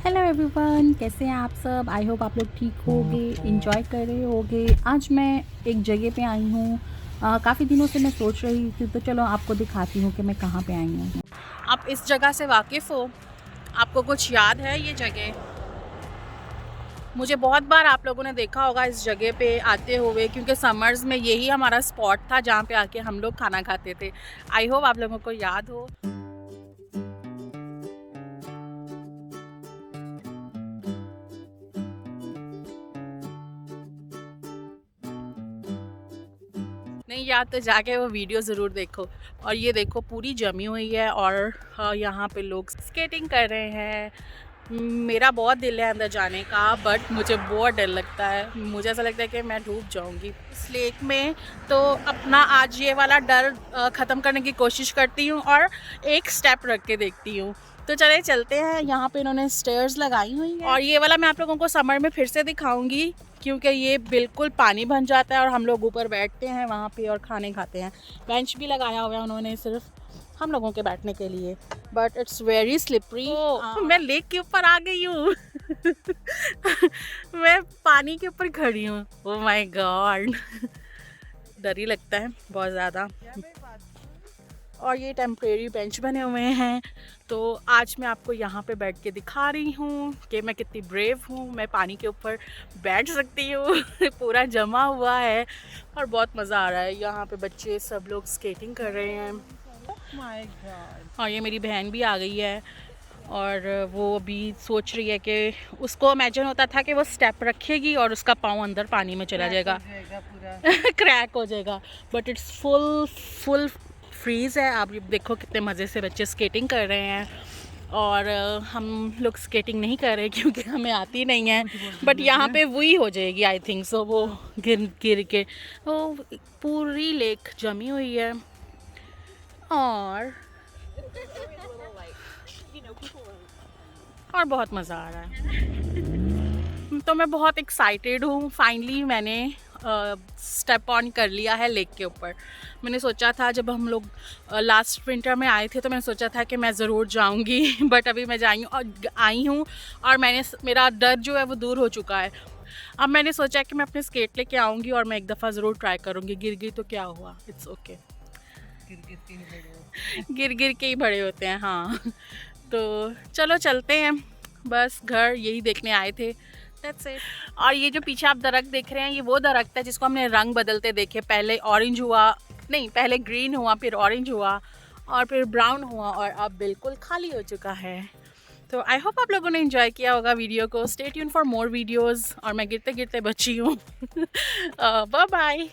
Hello everyone, कैसे हैं आप सब। आई होप आप लोग ठीक होगे, इंजॉय कर रहे होगे। आज मैं एक जगह पे आई हूँ। काफ़ी दिनों से मैं सोच रही थी, तो चलो आपको दिखाती हूँ कि मैं कहाँ पे आई हूँ। आप इस जगह से वाकिफ़ हो? आपको कुछ याद है ये जगह? मुझे बहुत बार आप लोगों ने देखा होगा इस जगह पे आते हुए, क्योंकि समर्स में यही हमारा स्पॉट था जहाँ पे आके हम लोग खाना खाते थे। आई होप आप लोगों को याद हो। नहीं याद तो जाके वो वीडियो ज़रूर देखो। और ये देखो पूरी जमी हुई है और यहाँ पे लोग स्केटिंग कर रहे हैं। मेरा बहुत दिल है अंदर जाने का, बट मुझे बहुत डर लगता है। मुझे ऐसा लगता है कि मैं डूब जाऊंगी इस लेक में। तो अपना आज ये वाला डर ख़त्म करने की कोशिश करती हूँ और एक स्टेप रख के देखती हूँ। तो चले चलते हैं। यहाँ पे इन्होंने स्टेयर्स लगाई हुई हैं और ये वाला मैं आप लोगों को समर में फिर से दिखाऊंगी, क्योंकि ये बिल्कुल पानी बन जाता है और हम लोग ऊपर बैठते हैं वहाँ पे और खाने खाते हैं। बेंच भी लगाया हुआ है उन्होंने सिर्फ हम लोगों के बैठने के लिए, बट इट्स वेरी स्लिपरी। मैं लेक के ऊपर आ गई हूँ। मैं पानी के ऊपर खड़ी हूँ। ओह माय गॉड, डर ही लगता है बहुत ज़्यादा। और ये टेम्परेरी बेंच बने हुए हैं। तो आज मैं आपको यहाँ पे बैठ के दिखा रही हूँ कि मैं कितनी ब्रेव हूँ। मैं पानी के ऊपर बैठ सकती हूँ। पूरा जमा हुआ है और बहुत मज़ा आ रहा है। यहाँ पे बच्चे सब लोग स्केटिंग कर रहे हैं। और ये मेरी बहन भी आ गई है और वो अभी सोच रही है कि उसको इमेजिन होता था कि वो स्टेप रखेगी और उसका पाँव अंदर पानी में चला जाएगा, क्रैक हो जाएगा। बट इट्स फुल फ्रीज़ है। आप देखो कितने मज़े से बच्चे स्केटिंग कर रहे हैं। और हम लोग स्केटिंग नहीं कर रहे क्योंकि हमें आती नहीं है, बट यहाँ पे वही हो जाएगी आई थिंक सो। वो गिर गिर के तो पूरी लेक जमी हुई है और बहुत मज़ा आ रहा है। तो मैं बहुत एक्साइटेड हूँ। फाइनली मैंने स्टेप ऑन कर लिया है लेक के ऊपर। मैंने सोचा था जब हम लोग लास्ट विंटर में आए थे तो मैंने सोचा था कि मैं ज़रूर जाऊँगी। बट अभी मैं आई हूँ और मेरा डर जो है वो दूर हो चुका है। अब मैंने सोचा कि मैं अपने स्केट लेके आऊँगी और मैं एक दफ़ा ज़रूर ट्राई करूँगी। गिर गई तो क्या हुआ, इट्स ओके। गिर गिर के ही बड़े होते हैं, हाँ। तो चलो चलते हैं, बस घर यही देखने आए थे। That's it. और ये जो पीछे आप दरख्त देख रहे हैं, ये वो दरख्त है जिसको हमने रंग बदलते देखे। पहले ऑरेंज हुआ, नहीं पहले ग्रीन हुआ, फिर ऑरेंज हुआ और फिर ब्राउन हुआ और अब बिल्कुल खाली हो चुका है। तो आई होप आप लोगों ने एंजॉय किया होगा वीडियो को। Stay tune for more videos. और मैं गिरते गिरते बची हूँ। Bye bye.